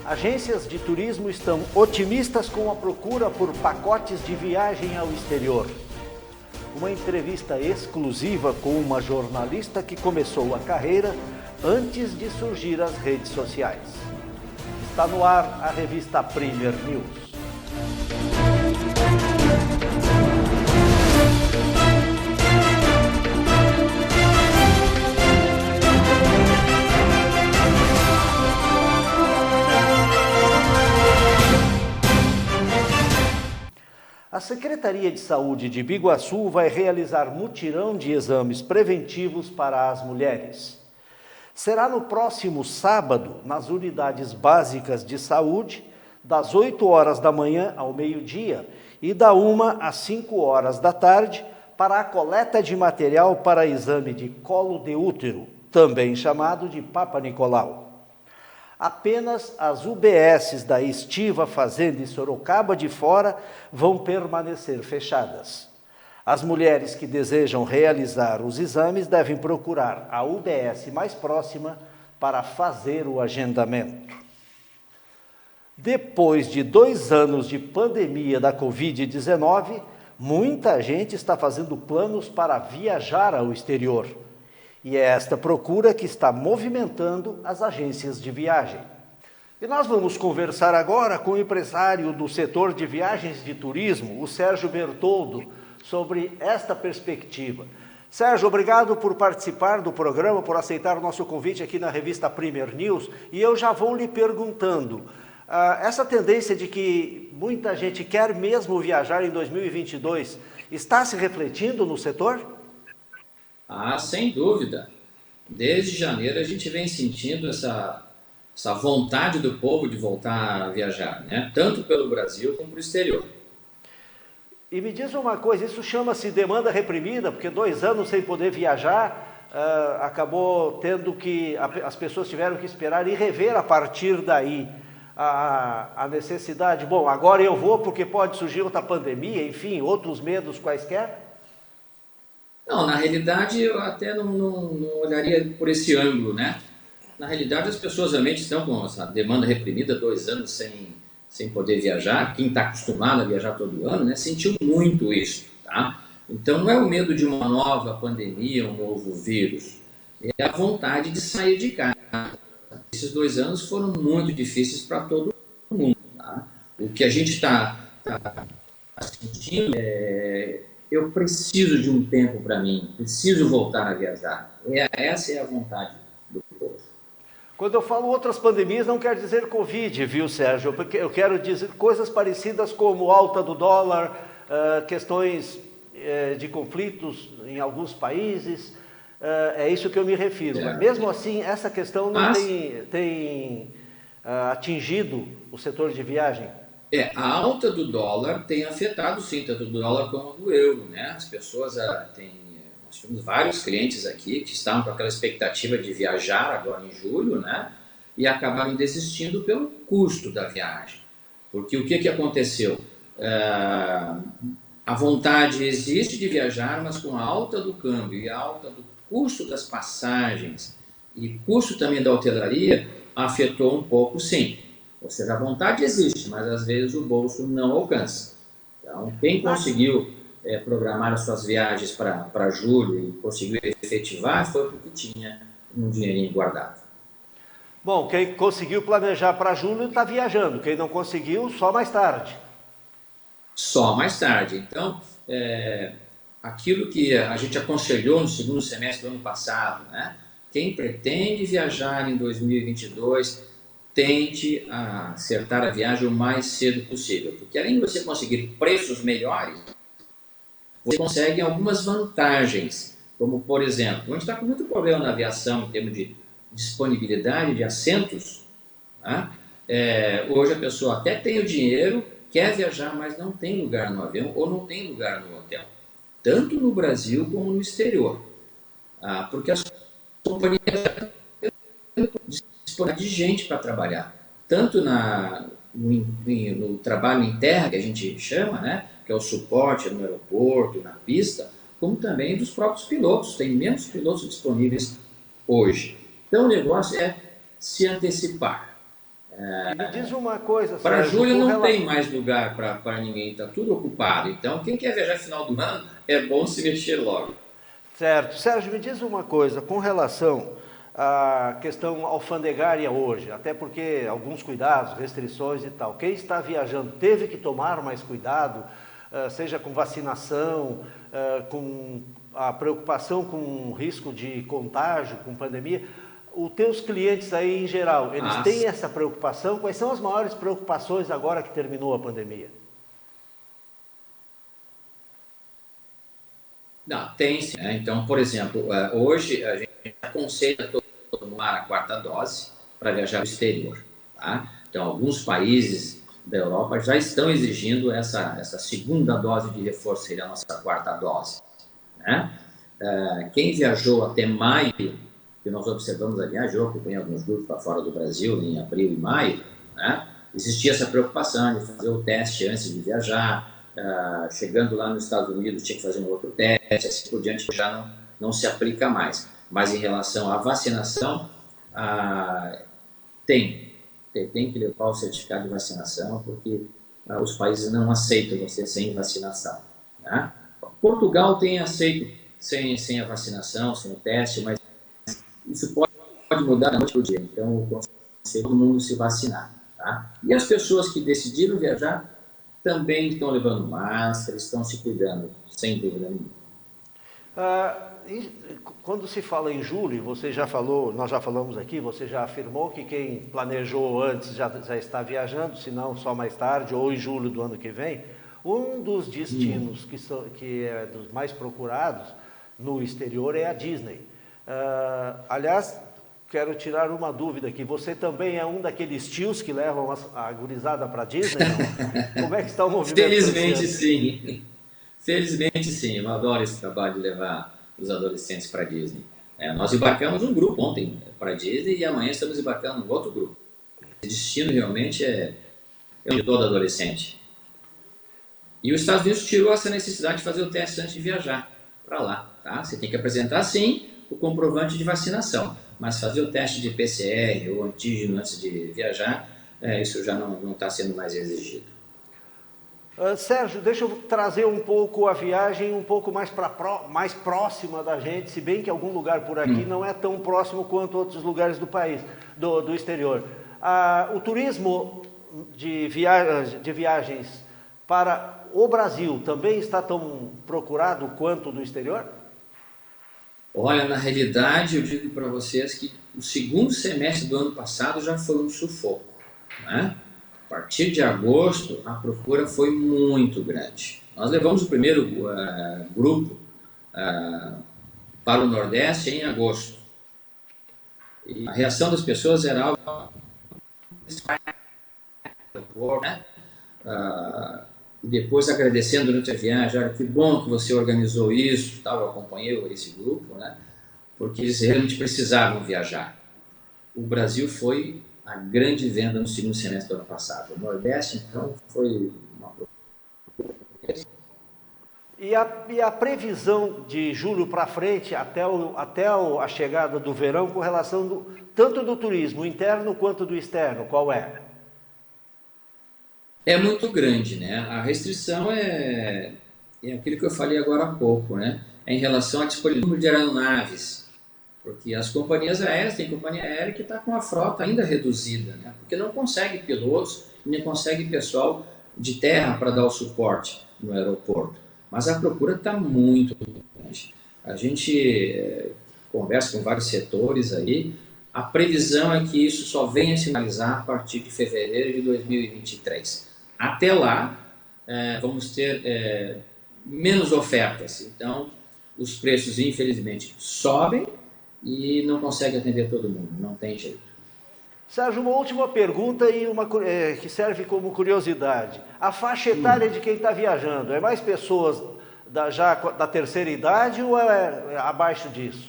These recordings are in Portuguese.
Agências de turismo estão otimistas com a procura por pacotes de viagem ao exterior. Uma entrevista exclusiva com uma jornalista que começou a carreira antes de surgir as redes sociais. Está no ar a revista Premier News. A Secretaria de Saúde de Biguaçu vai realizar mutirão de exames preventivos para as mulheres. Será no próximo sábado, nas unidades básicas de saúde, das 8 horas da manhã ao meio-dia e da 1 às 5 horas da tarde, para a coleta de material para exame de colo de útero, também chamado de Papa Nicolau. Apenas as UBSs da Estiva Fazenda e Sorocaba de Fora vão permanecer fechadas. As mulheres que desejam realizar os exames devem procurar a UBS mais próxima para fazer o agendamento. Depois de 2 anos de pandemia da Covid-19, muita gente está fazendo planos para viajar ao exterior. E é esta procura que está movimentando as agências de viagem. E nós vamos conversar agora com o empresário do setor de viagens de turismo, o Sérgio Bertoldo, sobre esta perspectiva. Sérgio, obrigado por participar do programa, por aceitar o nosso convite aqui na revista Premier News. E eu já vou lhe perguntando, essa tendência de que muita gente quer mesmo viajar em 2022, está se refletindo no setor? Sem dúvida. Desde janeiro a gente vem sentindo essa vontade do povo de voltar a viajar, né? Tanto pelo Brasil como para o exterior. E me diz uma coisa, isso chama-se demanda reprimida, porque 2 anos sem poder viajar, acabou tendo que, as pessoas tiveram que esperar e rever a partir daí a necessidade. Bom, agora eu vou porque pode surgir outra pandemia, enfim, outros medos quaisquer? Não, na realidade eu até não olharia por esse ângulo, né? Na realidade as pessoas realmente estão com essa demanda reprimida, 2 anos sem poder viajar. Quem está acostumado a viajar todo ano, né, sentiu muito isso, tá? Então não é o medo de uma nova pandemia, um novo vírus, é a vontade de sair de casa. Esses 2 anos foram muito difíceis para todo mundo, tá? O que a gente está sentindo eu preciso de um tempo para mim, preciso voltar a viajar. Essa é a vontade do povo. Quando eu falo outras pandemias, não quer dizer Covid, viu, Sérgio? Porque eu quero dizer coisas parecidas como alta do dólar, questões de conflitos em alguns países, é isso que eu me refiro. Mas mesmo assim, essa questão não tem atingido o setor de viagem? A alta do dólar tem afetado sim, tanto do dólar como do euro, né? As pessoas nós temos vários clientes aqui que estavam com aquela expectativa de viajar agora em julho, né? E acabaram desistindo pelo custo da viagem. Porque o que aconteceu? A vontade existe de viajar, mas com a alta do câmbio e a alta do custo das passagens e custo também da hotelaria, afetou um pouco sim. Ou seja, a vontade existe, mas às vezes o bolso não alcança. Então, quem conseguiu programar as suas viagens para julho e conseguiu efetivar foi porque tinha um dinheirinho guardado. Bom, quem conseguiu planejar para julho está viajando, quem não conseguiu, só mais tarde. Só mais tarde. Então, aquilo que a gente aconselhou no segundo semestre do ano passado, né? Quem pretende viajar em 2022... tente acertar a viagem o mais cedo possível, porque além de você conseguir preços melhores, você consegue algumas vantagens, como por exemplo, a gente está com muito problema na aviação em termos de disponibilidade de assentos, tá? Hoje a pessoa até tem o dinheiro, quer viajar, mas não tem lugar no avião ou não tem lugar no hotel, tanto no Brasil como no exterior, porque as companhias de gente para trabalhar, tanto no trabalho em terra, que a gente chama, né, que é o suporte no aeroporto, na pista, como também dos próprios pilotos. Tem menos pilotos disponíveis hoje. Então o negócio é se antecipar. E me diz uma coisa, Para Sérgio, julho com não relação... tem mais lugar para ninguém, está tudo ocupado. Então, quem quer viajar no final do ano, é bom se mexer logo. Certo. Sérgio, me diz uma coisa, com relação à questão alfandegária hoje, até porque alguns cuidados, restrições e tal. Quem está viajando teve que tomar mais cuidado, seja com vacinação, com a preocupação com o risco de contágio, com pandemia. Os teus clientes aí em geral, eles Ah, têm essa preocupação? Quais são as maiores preocupações agora que terminou a pandemia? não, tem sim. Né? Então, por exemplo, hoje a gente aconselha todo mundo a quarta dose para viajar ao exterior. Tá? Então, alguns países da Europa já estão exigindo essa segunda dose de reforço, seria a nossa quarta dose. Né? Quem viajou até maio, que nós observamos, aliás, eu acompanhei alguns grupos para fora do Brasil, em abril e maio, né? Existia essa preocupação de fazer o teste antes de viajar, chegando lá nos Estados Unidos tinha que fazer um outro teste, assim por diante, que já não se aplica mais. Mas em relação à vacinação, tem que levar o certificado de vacinação, porque os países não aceitam você sem vacinação. Né? Portugal tem aceito sem a vacinação, sem o teste, mas isso pode mudar da noite para o dia. Então, eu aconselho todo mundo se vacinar. Tá? E as pessoas que decidiram viajar também estão levando máscara, estão se cuidando, sem dúvida nenhuma. Quando se fala em julho, você já falou, nós já falamos aqui, você já afirmou que quem planejou antes já está viajando, se não só mais tarde ou em julho do ano que vem. Um dos destinos que é dos mais procurados no exterior é a Disney. Aliás, quero tirar uma dúvida aqui. Você também é um daqueles tios que levam a gurizada para a Disney, não? Como é que está o movimento esse Felizmente ano? sim. Felizmente sim. Eu adoro esse trabalho de levar os adolescentes para a Disney. Nós embarcamos um grupo ontem para a Disney e amanhã estamos embarcando um outro grupo. O destino realmente é de todo adolescente. E os Estados Unidos tirou essa necessidade de fazer o teste antes de viajar para lá. Tá? Você tem que apresentar, sim, o comprovante de vacinação, mas fazer o teste de PCR ou antígeno antes de viajar, isso já não está sendo mais exigido. Sérgio, deixa eu trazer um pouco a viagem um pouco mais próxima da gente, se bem que algum lugar por aqui não é tão próximo quanto outros lugares do país, do exterior. O turismo de viagens para o Brasil também está tão procurado quanto do exterior? Olha, na realidade, eu digo para vocês que o segundo semestre do ano passado já foi um sufoco. Né? A partir de agosto, a procura foi muito grande. Nós levamos o primeiro grupo para o Nordeste em agosto. E a reação das pessoas era algo... Né? E depois agradecendo durante a viagem, olha, que bom que você organizou isso, tal, eu acompanhei esse grupo, né? Porque eles realmente precisavam viajar. O Brasil foi a grande venda no segundo semestre do ano passado. O Nordeste, então, foi uma... E a previsão de julho para frente, até a chegada do verão, com relação tanto do turismo interno quanto do externo, qual é? É muito grande, né? A restrição é aquilo que eu falei agora há pouco, né? É em relação à disponibilidade de aeronaves, porque as companhias aéreas, tem companhia aérea que está com a frota ainda reduzida, né? Porque não consegue pilotos, nem consegue pessoal de terra para dar o suporte no aeroporto. Mas a procura está muito grande. A gente conversa com vários setores aí, a previsão é que isso só venha a se finalizar a partir de fevereiro de 2023. Até lá, vamos ter menos ofertas. Então, os preços, infelizmente, sobem e não consegue atender todo mundo. Não tem jeito. Sérgio, uma última pergunta e que serve como curiosidade. A faixa etária de quem está viajando, é mais pessoas já da terceira idade ou é abaixo disso?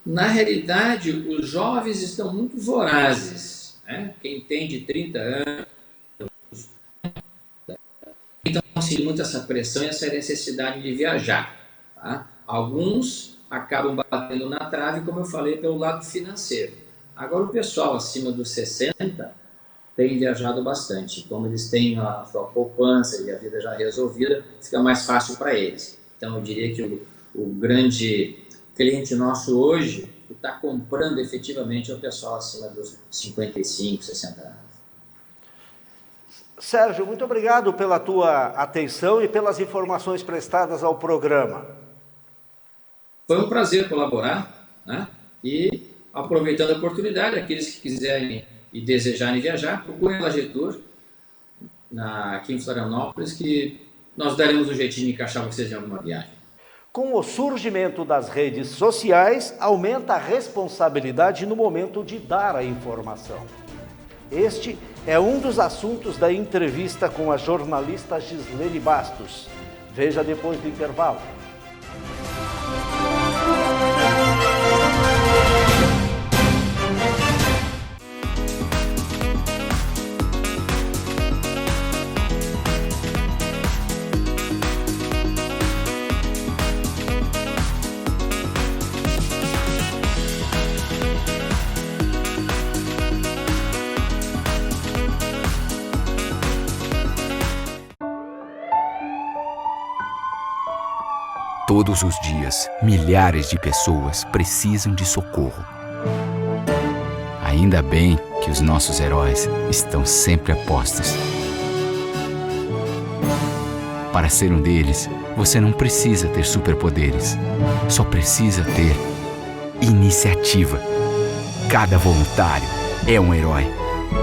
Na realidade, os jovens estão muito vorazes. Né? Quem tem de 30 anos, então sentindo muito essa pressão e essa necessidade de viajar. Tá? Alguns acabam batendo na trave, como eu falei, pelo lado financeiro. Agora, o pessoal acima dos 60 tem viajado bastante. Como eles têm a sua poupança e a vida já resolvida, fica mais fácil para eles. Então, eu diria que o grande cliente nosso hoje, que está comprando efetivamente, é o pessoal acima dos 55, 60 anos. Sérgio, muito obrigado pela tua atenção e pelas informações prestadas ao programa. Foi um prazer colaborar, né? E aproveitando a oportunidade, aqueles que quiserem e desejarem viajar, procurem a Lagetur, aqui em Florianópolis, que nós daremos um jeitinho de encaixar vocês em alguma viagem. Com o surgimento das redes sociais, aumenta a responsabilidade no momento de dar a informação. Este é um dos assuntos da entrevista com a jornalista Gislene Bastos. Veja depois do intervalo. Todos os dias, milhares de pessoas precisam de socorro. Ainda bem que os nossos heróis estão sempre a postos. Para ser um deles, você não precisa ter superpoderes. Só precisa ter iniciativa. Cada voluntário é um herói.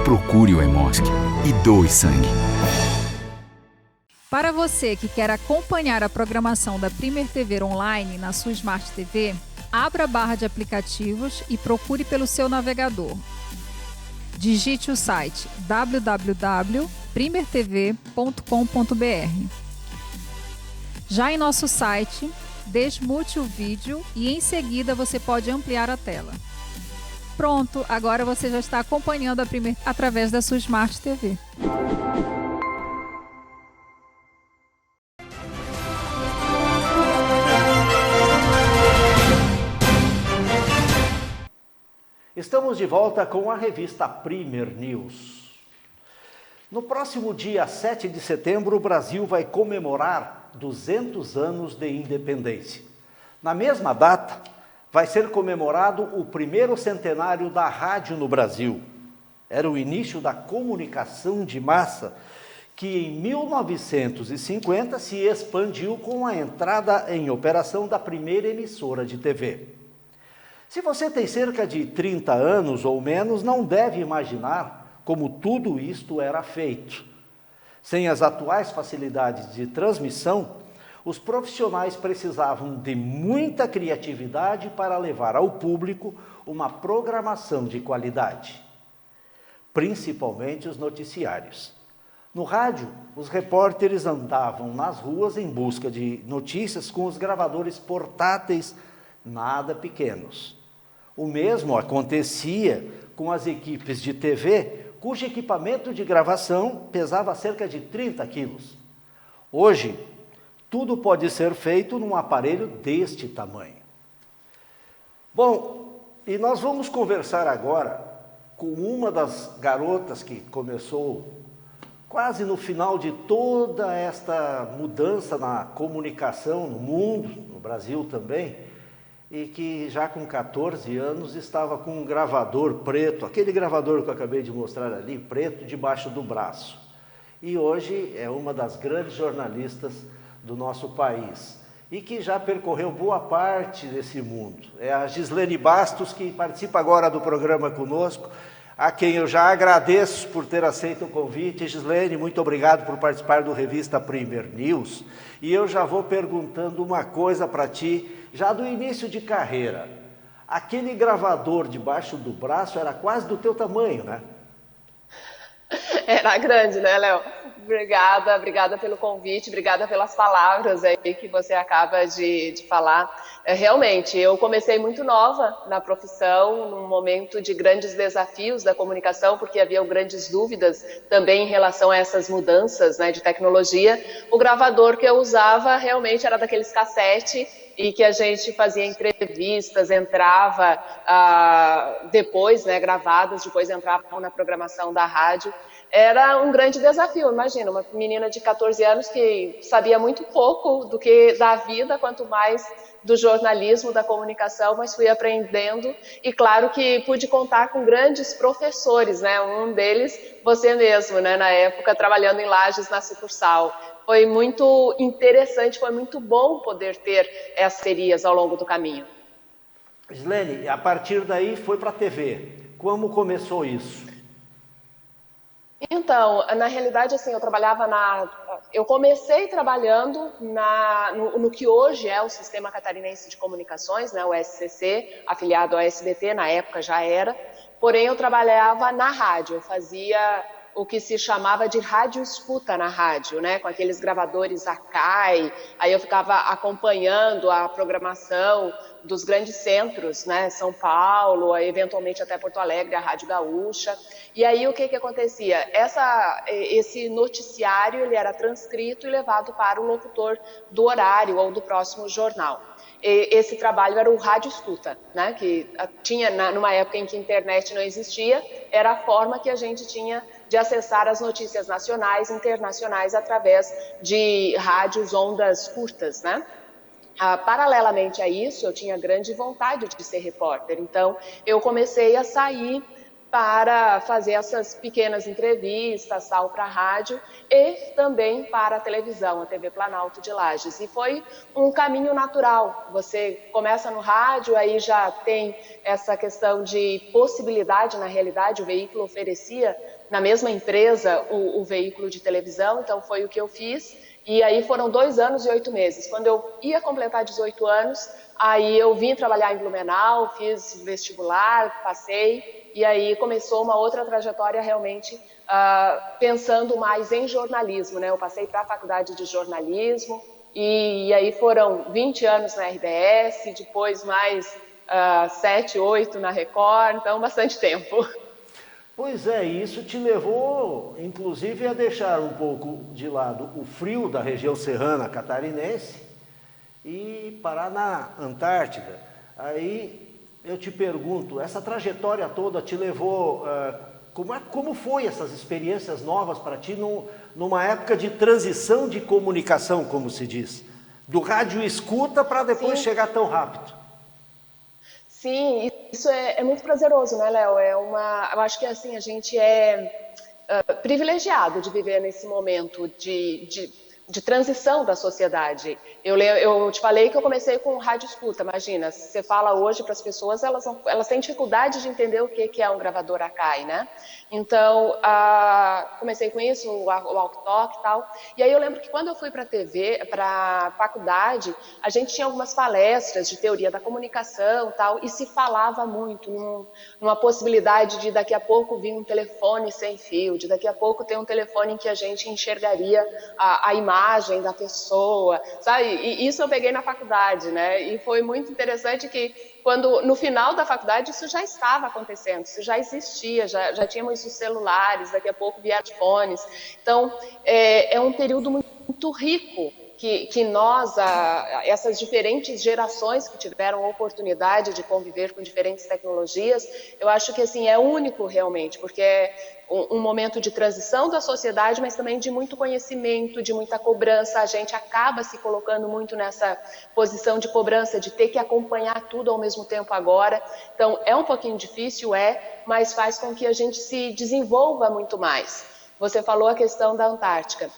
Procure o Hemosk e doe sangue. Para você que quer acompanhar a programação da Premier TV Online na sua Smart TV, abra a barra de aplicativos e procure pelo seu navegador. Digite o site www.primertv.com.br. Já em nosso site, desmute o vídeo e em seguida você pode ampliar a tela. Pronto, agora você já está acompanhando a Premier através da sua Smart TV. Estamos de volta com a revista Premier News. No próximo dia 7 de setembro, o Brasil vai comemorar 200 anos de independência. Na mesma data, vai ser comemorado o primeiro centenário da rádio no Brasil. Era o início da comunicação de massa, que em 1950 se expandiu com a entrada em operação da primeira emissora de TV. Se você tem cerca de 30 anos ou menos, não deve imaginar como tudo isto era feito. Sem as atuais facilidades de transmissão, os profissionais precisavam de muita criatividade para levar ao público uma programação de qualidade, principalmente os noticiários. No rádio, os repórteres andavam nas ruas em busca de notícias com os gravadores portáteis nada pequenos. O mesmo acontecia com as equipes de TV, cujo equipamento de gravação pesava cerca de 30 quilos. Hoje, tudo pode ser feito num aparelho deste tamanho. Bom, e nós vamos conversar agora com uma das garotas que começou quase no final de toda esta mudança na comunicação no mundo, no Brasil também, e que já com 14 anos estava com um gravador preto, aquele gravador que eu acabei de mostrar ali, preto, debaixo do braço. E hoje é uma das grandes jornalistas do nosso país e que já percorreu boa parte desse mundo. É a Gislene Bastos, que participa agora do programa conosco, a quem eu já agradeço por ter aceito o convite. Gislene, muito obrigado por participar do Revista Premier News. E eu já vou perguntando uma coisa para ti, já do início de carreira. Aquele gravador debaixo do braço era quase do teu tamanho, né? Era grande, né, Léo? Obrigada pelo convite, obrigada pelas palavras aí que você acaba de falar. Realmente, eu comecei muito nova na profissão, num momento de grandes desafios da comunicação, porque havia grandes dúvidas também em relação a essas mudanças, né, de tecnologia. O gravador que eu usava realmente era daqueles cassete e que a gente fazia entrevistas, entrava depois, né, gravadas, depois entravam na programação da rádio. Era um grande desafio, imagina, uma menina de 14 anos que sabia muito pouco do que da vida, quanto mais do jornalismo, da comunicação, mas fui aprendendo e claro que pude contar com grandes professores, né? Um deles, você mesmo, né? Na época, trabalhando em Lages, na sucursal. Foi muito interessante, foi muito bom poder ter essas parcerias ao longo do caminho. Gislene, a partir daí foi para a TV. Como começou isso? Então, na realidade, assim, eu comecei trabalhando no que hoje é o Sistema Catarinense de Comunicações, né, o SCC, afiliado ao SBT, na época já era, porém eu trabalhava na rádio, eu fazia o que se chamava de rádio escuta na rádio, né, com aqueles gravadores Akai, aí eu ficava acompanhando a programação dos grandes centros, né, São Paulo, eventualmente até Porto Alegre, a Rádio Gaúcha. E aí o que acontecia? Esse noticiário ele era transcrito e levado para o locutor do horário ou do próximo jornal. Esse trabalho era o rádio escuta, né, que tinha numa época em que a internet não existia, era a forma que a gente tinha de acessar as notícias nacionais, internacionais através de rádios ondas curtas, né? Paralelamente a isso, eu tinha grande vontade de ser repórter, então eu comecei a sair para fazer essas pequenas entrevistas, tal, para a rádio e também para a televisão, a TV Planalto de Lages. E foi um caminho natural, você começa no rádio, aí já tem essa questão de possibilidade, na realidade, o veículo oferecia na mesma empresa o veículo de televisão, então foi o que eu fiz. E aí foram 2 anos e 8 meses. Quando eu ia completar 18 anos, aí eu vim trabalhar em Blumenau, fiz vestibular, passei, e aí começou uma outra trajetória realmente pensando mais em jornalismo, né? Eu passei para a faculdade de jornalismo, e aí foram 20 anos na RBS, depois mais 7, 8 na Record, então bastante tempo. Pois é, e isso te levou, inclusive, a deixar um pouco de lado o frio da região serrana catarinense e parar na Antártida. Aí eu te pergunto, essa trajetória toda te levou, como foi essas experiências novas para ti numa época de transição de comunicação, como se diz? Do rádio escuta para depois chegar tão rápido. Sim, isso é muito prazeroso, né, Léo? Eu acho que assim a gente é privilegiado de viver nesse momento de transição da sociedade. Eu te falei que eu comecei com rádio escuta, imagina, se você fala hoje para as pessoas, elas têm dificuldade de entender o que é um gravador Akai, né? Então, comecei com isso, o walk-talk e tal, e aí eu lembro que quando eu fui para a TV, para a faculdade, a gente tinha algumas palestras de teoria da comunicação e tal, e se falava muito numa possibilidade de daqui a pouco vir um telefone sem fio, de daqui a pouco ter um telefone em que a gente enxergaria a imagem da pessoa, sabe? E isso eu peguei na faculdade, né? E foi muito interessante que quando no final da faculdade isso já estava acontecendo, isso já existia, já tínhamos os celulares, daqui a pouco vieram fones. Então é um período muito rico que nós, essas diferentes gerações que tiveram a oportunidade de conviver com diferentes tecnologias, eu acho que assim é único realmente, porque é um momento de transição da sociedade, mas também de muito conhecimento, de muita cobrança. A gente acaba se colocando muito nessa posição de cobrança, de ter que acompanhar tudo ao mesmo tempo agora. Então é um pouquinho difícil, mas faz com que a gente se desenvolva muito mais. Você falou a questão da Antártica.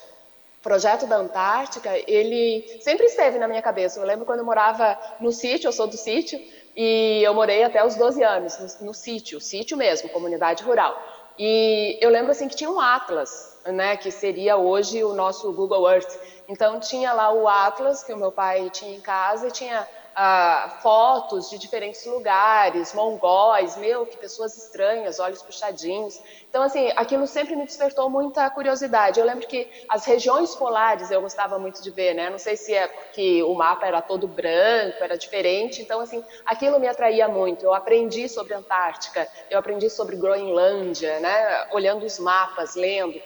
O projeto da Antártica, ele sempre esteve na minha cabeça. Eu lembro quando eu morava no sítio, eu sou do sítio, e eu morei até os 12 anos no sítio mesmo, comunidade rural. E eu lembro assim que tinha um atlas, né, que seria hoje o nosso Google Earth. Então tinha lá o atlas que o meu pai tinha em casa e tinha fotos de diferentes lugares, mongóis, que pessoas estranhas, olhos puxadinhos. Então, assim, aquilo sempre me despertou muita curiosidade. Eu lembro que as regiões polares eu gostava muito de ver, né? Não sei se é porque o mapa era todo branco, era diferente. Então, assim, aquilo me atraía muito. Eu aprendi sobre a Antártica, eu aprendi sobre Groenlândia, né? Olhando os mapas, lendo,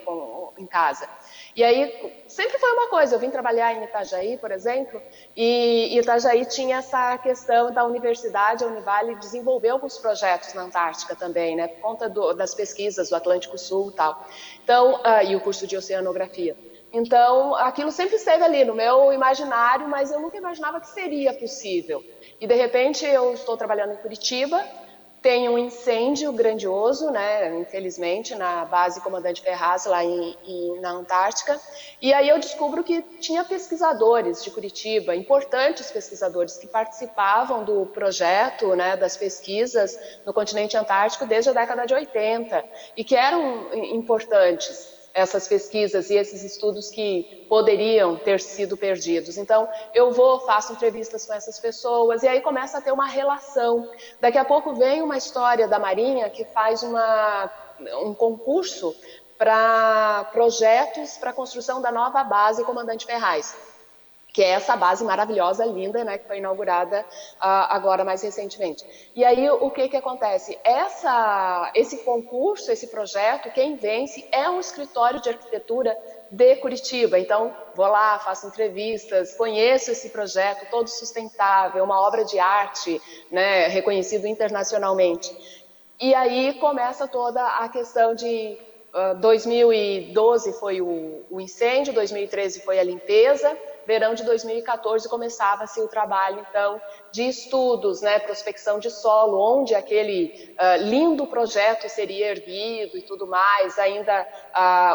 em casa. E aí, sempre foi uma coisa, eu vim trabalhar em Itajaí, por exemplo, e Itajaí tinha essa questão da universidade, a Univale desenvolveu alguns projetos na Antártica também, né, por conta das pesquisas do Atlântico Sul e tal. Então, e o curso de oceanografia. Então, aquilo sempre esteve ali no meu imaginário, mas eu nunca imaginava que seria possível. E, de repente, eu estou trabalhando em Curitiba, tem um incêndio grandioso, né, infelizmente, na base Comandante Ferraz, lá na Antártica. E aí eu descubro que tinha pesquisadores de Curitiba, importantes pesquisadores, que participavam do projeto, né, das pesquisas no continente antártico desde a década de 80, e que eram importantes essas pesquisas e esses estudos que poderiam ter sido perdidos. Então, eu faço entrevistas com essas pessoas e aí começa a ter uma relação. Daqui a pouco vem uma história da Marinha que faz um concurso para projetos para a construção da nova base Comandante Ferraz, que é essa base maravilhosa, linda, né, que foi inaugurada agora mais recentemente. E aí, o que acontece? Esse concurso, esse projeto, quem vence é um escritório de arquitetura de Curitiba. Então, vou lá, faço entrevistas, conheço esse projeto todo sustentável, uma obra de arte, né, reconhecido internacionalmente. E aí começa toda a questão de 2012 foi o incêndio, 2013 foi a limpeza, verão de 2014 começava-se o trabalho, então, de estudos, né, prospecção de solo, onde aquele lindo projeto seria erguido e tudo mais, ainda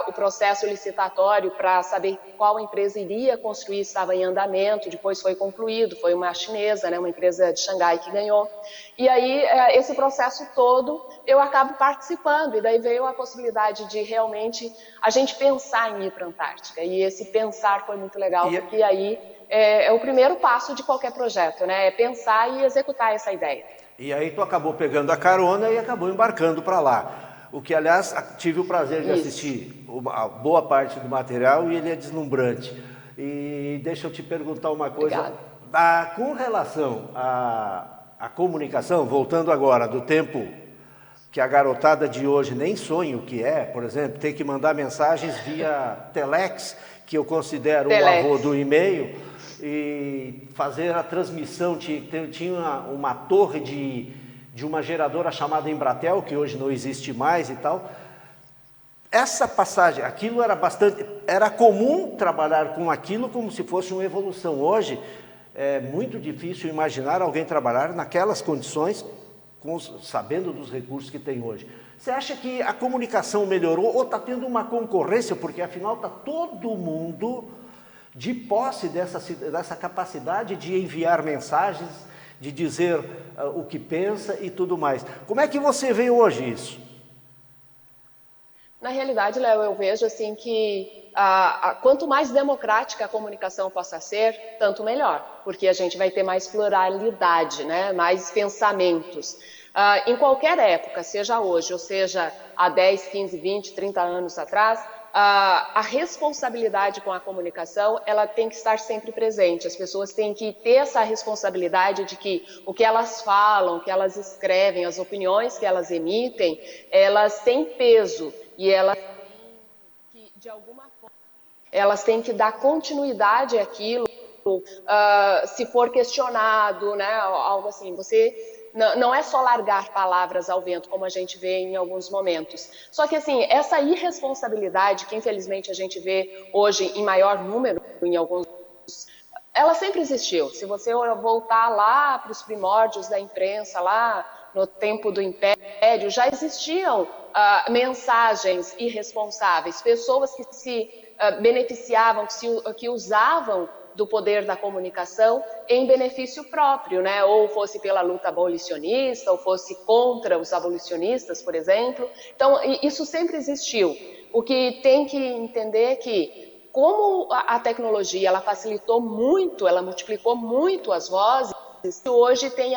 o processo licitatório para saber qual empresa iria construir estava em andamento, depois foi concluído, foi uma chinesa, né, uma empresa de Xangai que ganhou. E aí, esse processo todo, eu acabo participando, e daí veio a possibilidade de realmente a gente pensar em ir para a Antártica, e esse pensar foi muito legal, porque aí é o primeiro passo de qualquer projeto, né? É pensar e executar essa ideia. E aí tu acabou pegando a carona e acabou embarcando para lá. O que, aliás, tive o prazer de assistir a boa parte do material e ele é deslumbrante. E deixa eu te perguntar uma coisa. Com relação à comunicação, voltando agora do tempo que a garotada de hoje nem sonha o que é, por exemplo, ter que mandar mensagens via telex, que eu considero o avô do e-mail, e fazer a transmissão, tinha uma torre de uma geradora chamada Embratel, que hoje não existe mais e tal. Essa passagem, aquilo era comum trabalhar com aquilo como se fosse uma evolução. Hoje é muito difícil imaginar alguém trabalhar naquelas condições, sabendo dos recursos que tem hoje. Você acha que a comunicação melhorou ou está tendo uma concorrência, porque afinal está todo mundo de posse dessa capacidade de enviar mensagens, de dizer o que pensa e tudo mais. Como é que você vê hoje isso? Na realidade, Léo, eu vejo assim que quanto mais democrática a comunicação possa ser, tanto melhor, porque a gente vai ter mais pluralidade, né? Mais pensamentos. Em qualquer época, seja hoje, ou seja há 10, 15, 20, 30 anos atrás, a responsabilidade com a comunicação, ela tem que estar sempre presente. As pessoas têm que ter essa responsabilidade de que o que elas falam, o que elas escrevem, as opiniões que elas emitem, elas têm peso e elas têm que, de alguma forma, elas têm que dar continuidade àquilo, se for questionado, né, algo assim. Não é só largar palavras ao vento, como a gente vê em alguns momentos. Só que, assim, essa irresponsabilidade que, infelizmente, a gente vê hoje em maior número, em alguns, ela sempre existiu. Se você voltar lá para os primórdios da imprensa, lá no tempo do Império, já existiam mensagens irresponsáveis, pessoas que se beneficiavam, que usavam do poder da comunicação em benefício próprio, né? Ou fosse pela luta abolicionista, ou fosse contra os abolicionistas, por exemplo. Então, isso sempre existiu. O que tem que entender é que, como a tecnologia ela facilitou muito, ela multiplicou muito as vozes, hoje tem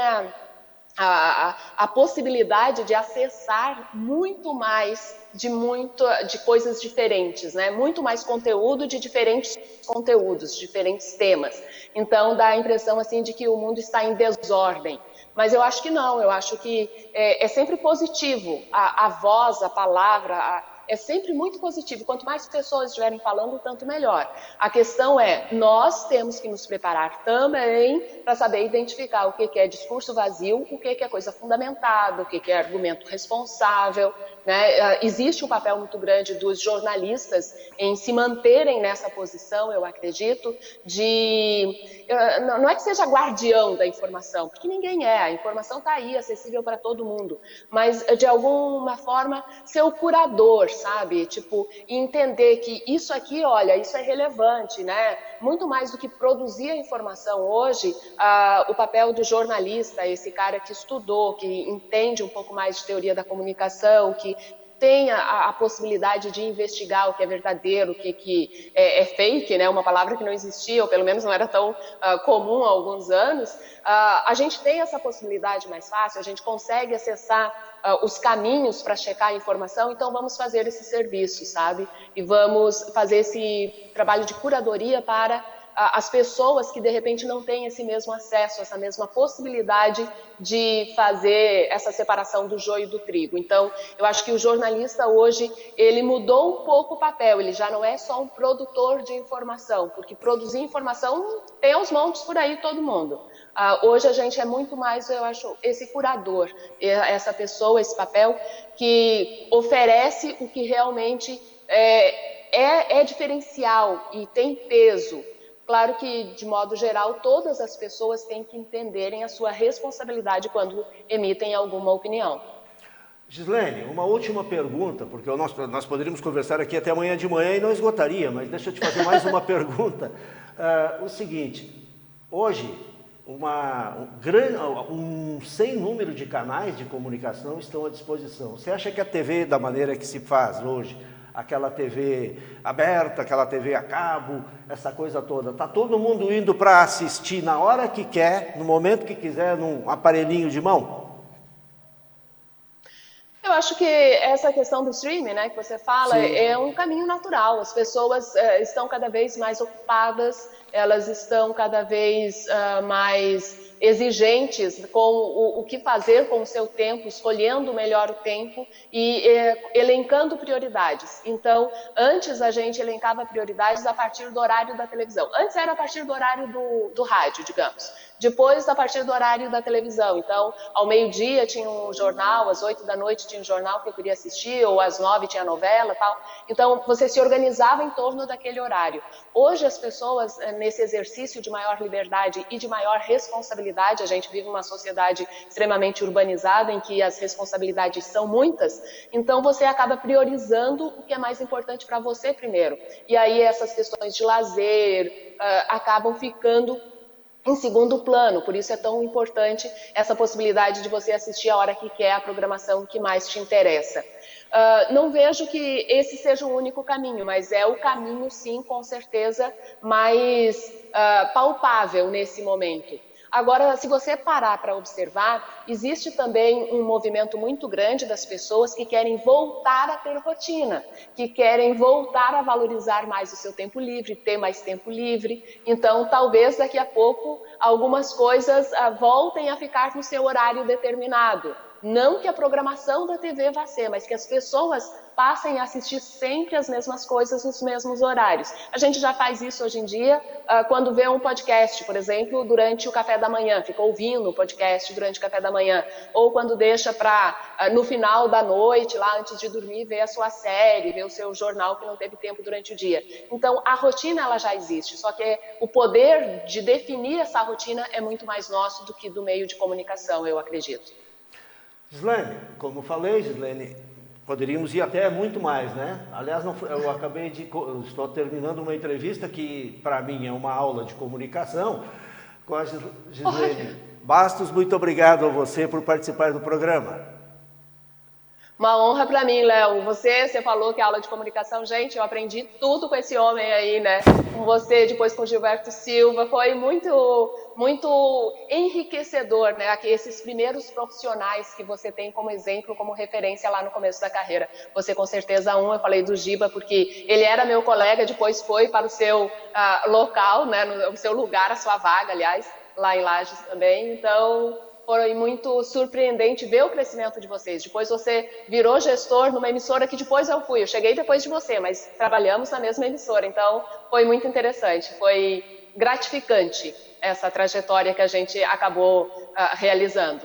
a possibilidade de acessar muito mais de coisas diferentes, né? Muito mais conteúdo de diferentes conteúdos, diferentes temas. Então dá a impressão assim de que o mundo está em desordem. Mas eu acho que não, eu acho que é sempre positivo a voz, a palavra, é sempre muito positivo. Quanto mais pessoas estiverem falando, tanto melhor. A questão é, nós temos que nos preparar também para saber identificar o que é discurso vazio, o que é coisa fundamentada, o que é argumento responsável, né? Existe um papel muito grande dos jornalistas em se manterem nessa posição, eu acredito, não é que seja guardião da informação, porque ninguém é, a informação está aí, acessível para todo mundo, mas de alguma forma ser o curador, sabe? Tipo, entender que isso aqui, olha, isso é relevante, né? Muito mais do que produzir a informação hoje, o papel do jornalista, esse cara que estudou, que entende um pouco mais de teoria da comunicação, que tem a possibilidade de investigar o que é verdadeiro, o que é fake, né? Uma palavra que não existia, ou pelo menos não era tão comum há alguns anos, a gente tem essa possibilidade mais fácil, a gente consegue acessar os caminhos para checar a informação, então vamos fazer esse serviço, sabe? E vamos fazer esse trabalho de curadoria para as pessoas que de repente não têm esse mesmo acesso, essa mesma possibilidade de fazer essa separação do joio do trigo. Então, eu acho que o jornalista hoje, ele mudou um pouco o papel, ele já não é só um produtor de informação, porque produzir informação tem aos montes por aí todo mundo. Hoje a gente é muito mais, eu acho, esse curador, essa pessoa, esse papel que oferece o que realmente é diferencial e tem peso. Claro que, de modo geral, todas as pessoas têm que entenderem a sua responsabilidade quando emitem alguma opinião. Gislene, uma última pergunta, porque nós poderíamos conversar aqui até amanhã de manhã e não esgotaria, mas deixa eu te fazer mais uma pergunta. O seguinte, hoje, um sem número de canais de comunicação estão à disposição. Você acha que a TV, da maneira que se faz hoje, aquela TV aberta, aquela TV a cabo, essa coisa toda, está todo mundo indo para assistir na hora que quer, no momento que quiser, num aparelhinho de mão? Eu acho que essa questão do streaming, né, que você fala, Sim. é um caminho natural. As pessoas estão cada vez mais ocupadas, elas estão cada vez mais exigentes com o que fazer com o seu tempo, escolhendo melhor o tempo e elencando prioridades. Então, antes a gente elencava prioridades a partir do horário da televisão. Antes era a partir do horário do rádio, digamos. Depois, a partir do horário da televisão. Então, ao meio-dia tinha um jornal, às 8 da noite tinha um jornal que eu queria assistir, ou às 9 tinha novela e tal. Então, você se organizava em torno daquele horário. Hoje, as pessoas, nesse exercício de maior liberdade e de maior responsabilidade, a gente vive uma sociedade extremamente urbanizada, em que as responsabilidades são muitas, então você acaba priorizando o que é mais importante para você primeiro. E aí, essas questões de lazer acabam ficando em segundo plano, por isso é tão importante essa possibilidade de você assistir a hora que quer a programação que mais te interessa. Não vejo que esse seja o único caminho, mas é o caminho, sim, com certeza, mais palpável nesse momento. Agora, se você parar para observar, existe também um movimento muito grande das pessoas que querem voltar a ter rotina, que querem voltar a valorizar mais o seu tempo livre, ter mais tempo livre. Então, talvez daqui a pouco algumas coisas voltem a ficar no seu horário determinado. Não que a programação da TV vá ser, mas que as pessoas passem a assistir sempre as mesmas coisas nos mesmos horários. A gente já faz isso hoje em dia quando vê um podcast, por exemplo, durante o café da manhã, fica ouvindo o podcast durante o café da manhã, ou quando deixa para no final da noite, lá antes de dormir, ver a sua série, ver o seu jornal que não teve tempo durante o dia. Então, a rotina ela já existe, só que o poder de definir essa rotina é muito mais nosso do que do meio de comunicação, eu acredito. Gislene, como falei, Gislene, poderíamos ir até muito mais, né? Aliás, eu estou terminando uma entrevista que, para mim, é uma aula de comunicação com a Gislene Bastos. Muito obrigado a você por participar do programa. Uma honra para mim, Léo. Você falou que é aula de comunicação. Gente, eu aprendi tudo com esse homem aí, né? Com você, depois com o Gilberto Silva. Foi muito, muito enriquecedor, né? Esses primeiros profissionais que você tem como exemplo, como referência lá no começo da carreira. Você, com certeza, eu falei do Giba, porque ele era meu colega, depois foi para o seu local, né? O seu lugar, a sua vaga, aliás, lá em Lages também. Então, foi muito surpreendente ver o crescimento de vocês. Depois você virou gestor numa emissora que depois eu fui. Eu cheguei depois de você, mas trabalhamos na mesma emissora. Então, foi muito interessante. Foi gratificante essa trajetória que a gente acabou realizando.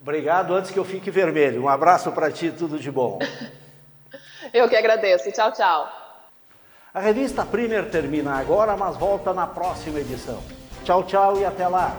Obrigado, antes que eu fique vermelho. Um abraço para ti, tudo de bom. Eu que agradeço. Tchau, tchau. A revista Primer termina agora, mas volta na próxima edição. Tchau, tchau e até lá.